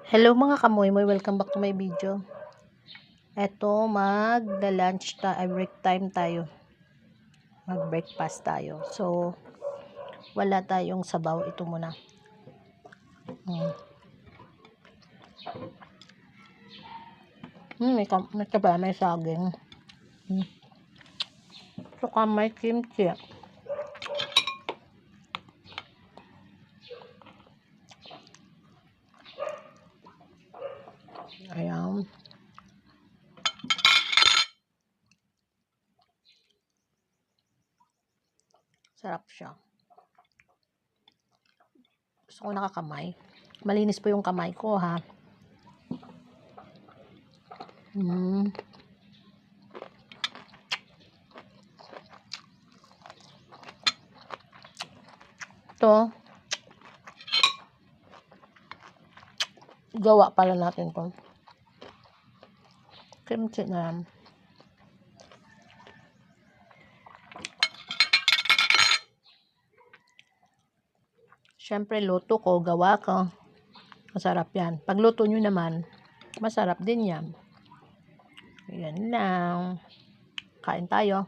Hello mga kamoy-moy, welcome back to my video. Eto, magda-lunch break time tayo. Mag-breakfast tayo. So, wala tayong sabaw. Ito muna. May saging. Saka may kimchi. Ayan. Sarap siya. Gusto ko nakakamay. Malinis po yung kamay ko, ha. Ito. Gawa pala natin to. Kimchi na yan. Siyempre, luto ko, gawa ko. Masarap yan. Pag luto nyo naman, masarap din yan. Yan lang. Kain tayo.